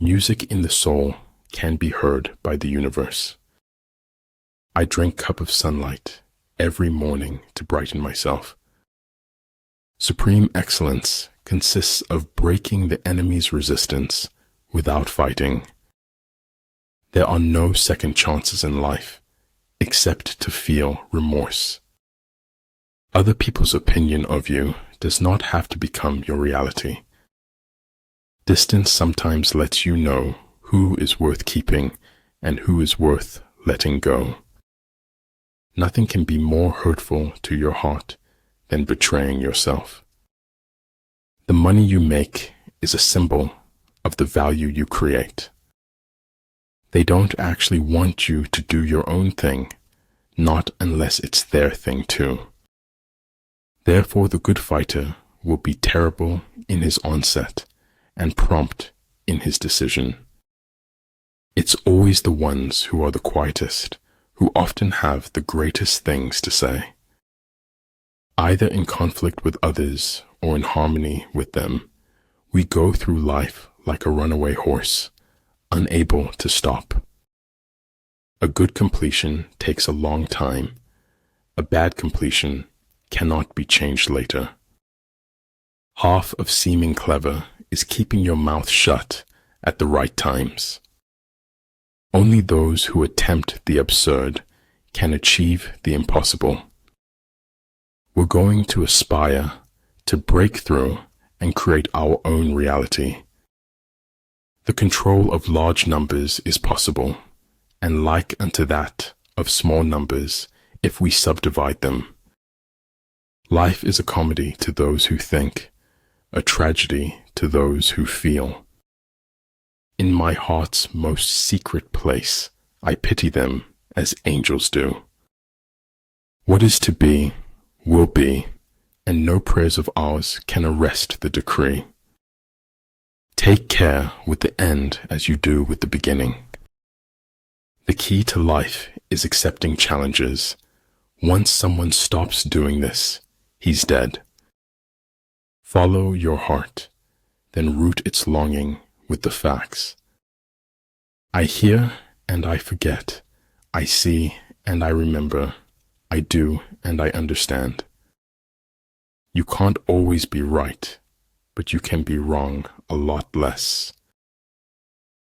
Music in the soul can be heard by the universe. I drink a cup of sunlight every morning to brighten myself. Supreme excellence consists of breaking the enemy's resistance without fighting. There are no second chances in life except to feel remorse. Other people's opinion of you does not have to become your reality. Distance sometimes lets you know who is worth keeping and who is worth letting go. Nothing can be more hurtful to your heart than betraying yourself. The money you make is a symbol of the value you create. They don't actually want you to do your own thing, not unless it's their thing too. Therefore, the good fighter will be terrible in his onset and prompt in his decision. It's always the ones who are the quietest who often have the greatest things to say. Either in conflict with others or in harmony with them, we go through life like a runaway horse, unable to stop. A good completion takes a long time. A bad completion cannot be changed later. Half of seeming clever is keeping your mouth shut at the right times. Only those who attempt the absurd can achieve the impossible. We're going to aspire to break through and create our own reality. The control of large numbers is possible, and like unto that of small numbers if we subdivide them. Life is a comedy to those who think, a tragedy to those who feel. In my heart's most secret place, I pity them as angels do. What is to be, will be, and no prayers of ours can arrest the decree. Take care with the end as you do with the beginning. The key to life is accepting challenges. Once someone stops doing this, he's dead. Follow your heart, then root its longing with the facts. I hear and I forget. I see and I remember. I do and I understand. You can't always be right, but you can be wrong a lot less.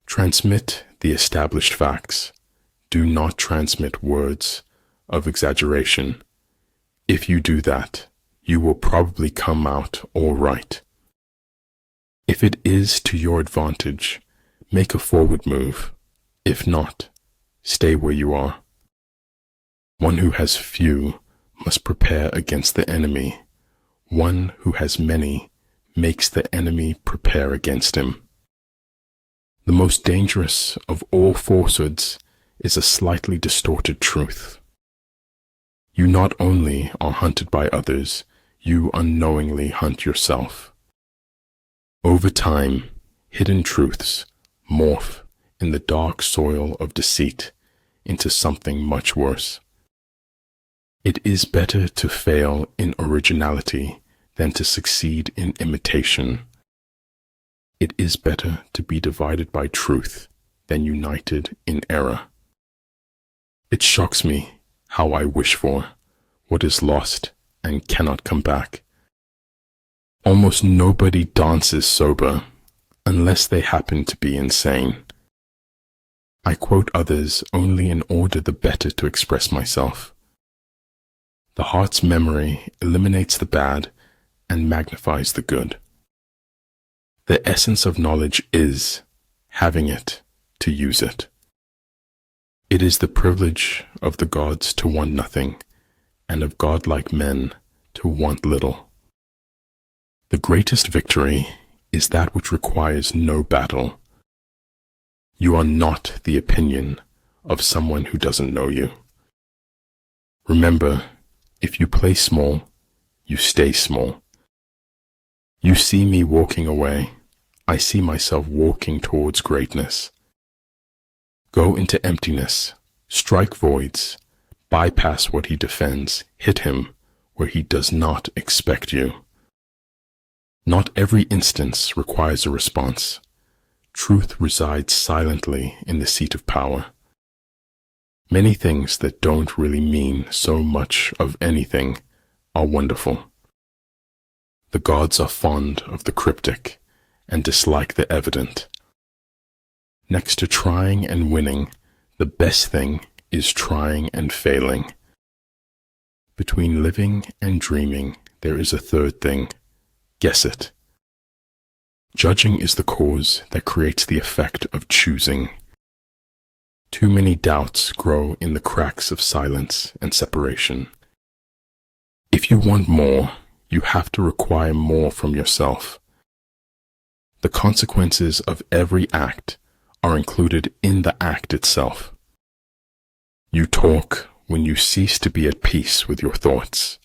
Transmit the established facts. Do not transmit words of exaggeration. If you do that, you will probably come out all right. If it is to your advantage, make a forward move. If not, stay where you are. One who has few must prepare against the enemy. One who has many makes the enemy prepare against him. The most dangerous of all falsehoods is a slightly distorted truth. You not only are hunted by others, you unknowingly hunt yourself. Over time, hidden truths morph in the dark soil of deceit into something much worse. It is better to fail in originality than to succeed in imitation. It is better to be divided by truth than united in error. It shocks me how I wish for what is lost and cannot come back. Almost nobody dances sober unless they happen to be insane. I quote others only in order the better to express myself. The heart's memory eliminates the bad and magnifies the good. The essence of knowledge is having it to use it. It is the privilege of the gods to want nothing, and of godlike men to want little. The greatest victory is that which requires no battle. You are not the opinion of someone who doesn't know you. Remember, if you play small, you stay small. You see me walking away. I see myself walking towards greatness. Go into emptiness, strike voids, bypass what he defends, hit him where he does not expect you. Not every instance requires a response. Truth resides silently in the seat of power. Many things that don't really mean so much of anything are wonderful. The gods are fond of the cryptic and dislike the evident. Next to trying and winning, the best thing is trying and failing. Between living and dreaming, there is a third thing. Guess it. Judging is the cause that creates the effect of choosing. Too many doubts grow in the cracks of silence and separation. If you want more, you have to require more from yourself. The consequences of every act are included in the act itself. You talk when you cease to be at peace with your thoughts.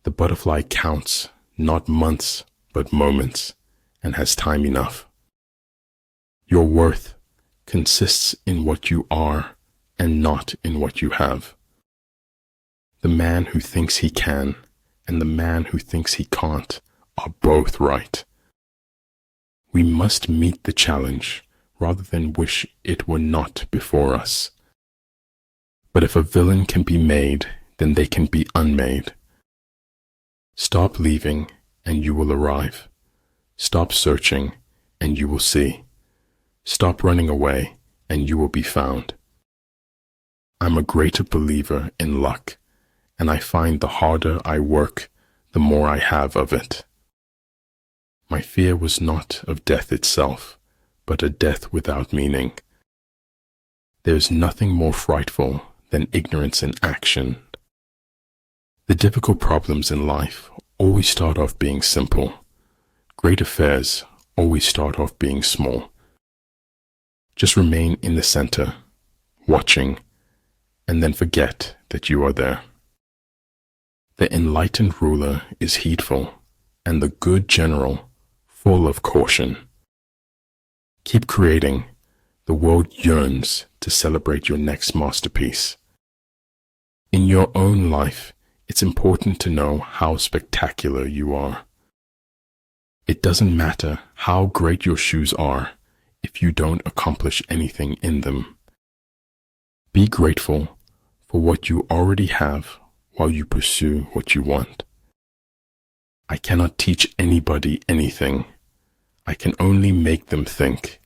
The butterfly counts not months but moments and has time enough. Your worth consists in what you are and not in what you have. The man who thinks he can and the man who thinks he can't are both right. We must meet the challenge rather than wish it were not before us. But if a villain can be made, then they can be unmade. Stop leaving and you will arrive. Stop searching and you will see. Stop running away and you will be found. I'm a greater believer in luck, and I find the harder I work, the more I have of it. My fear was not of death itself, but a death without meaning. There's nothing more frightful than ignorance in action. The difficult problems in life always start off being simple. Great affairs always start off being small. Just remain in the center, watching, and then forget that you are there. The enlightened ruler is heedful, and the good general full of caution. Keep creating. The world yearns to celebrate your next masterpiece. In your own life, it's important to know how spectacular you are. It doesn't matter how great your shoes are if you don't accomplish anything in them. Be grateful for what you already have while you pursue what you want. I cannot teach anybody anything. I can only make them think.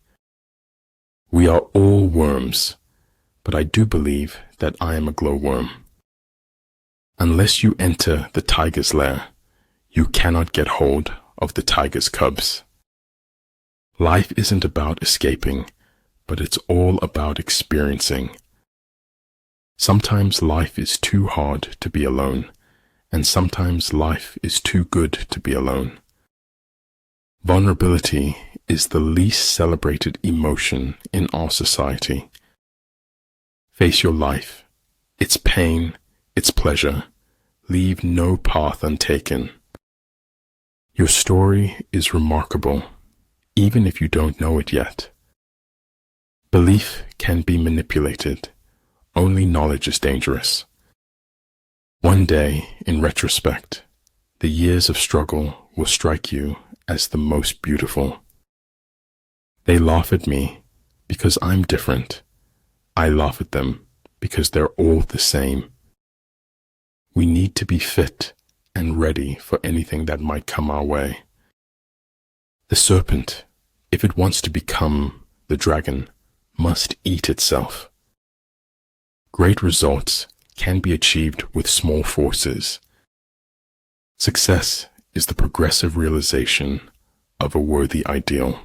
We are all worms, but I do believe that I am a glowworm. Unless you enter the tiger's lair, you cannot get hold of the tiger's cubs. Life isn't about escaping, but it's all about experiencing. Sometimes life is too hard to be alone, and sometimes life is too good to be alone. Vulnerability is the least celebrated emotion in our society. Face your life, its pain, its pleasure. Leave no path untaken. Your story is remarkable, even if you don't know it yet. Belief can be manipulated. Only knowledge is dangerous. One day, in retrospect, the years of struggle will strike you as the most beautiful. They laugh at me because I'm different. I laugh at them because they're all the same. We need to be fit and ready for anything that might come our way. The serpent, if it wants to become the dragon, must eat itself. Great results can be achieved with small forces. Success is the progressive realization of a worthy ideal.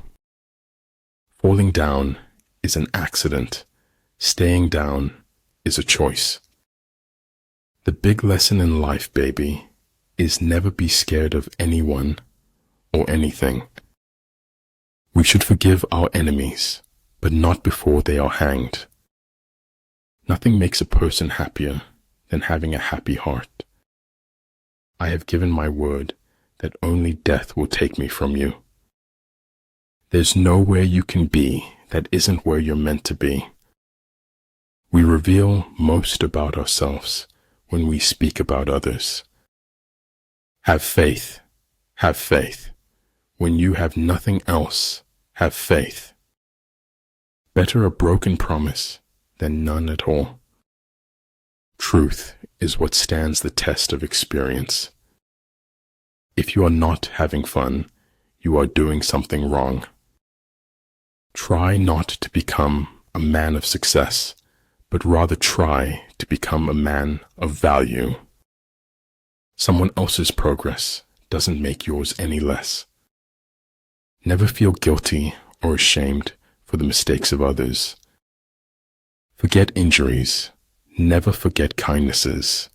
Falling down is an accident. Staying down is a choice. The big lesson in life, baby, is never be scared of anyone or anything. We should forgive our enemies, but not before they are hanged. Nothing makes a person happier than having a happy heart. I have given my word that only death will take me from you. There's nowhere you can be that isn't where you're meant to be. We reveal most about ourselves when we speak about others. Have faith. Have faith. When you have nothing else, Have faith. Better a broken promise than none at all. Truth is what stands the test of experience. If you are not having fun, you are doing something wrong. Try not to become a man of success, but rather try to become a man of value. Someone else's progress doesn't make yours any less. Never feel guilty or ashamed for the mistakes of others. Forget injuries. Never forget kindnesses.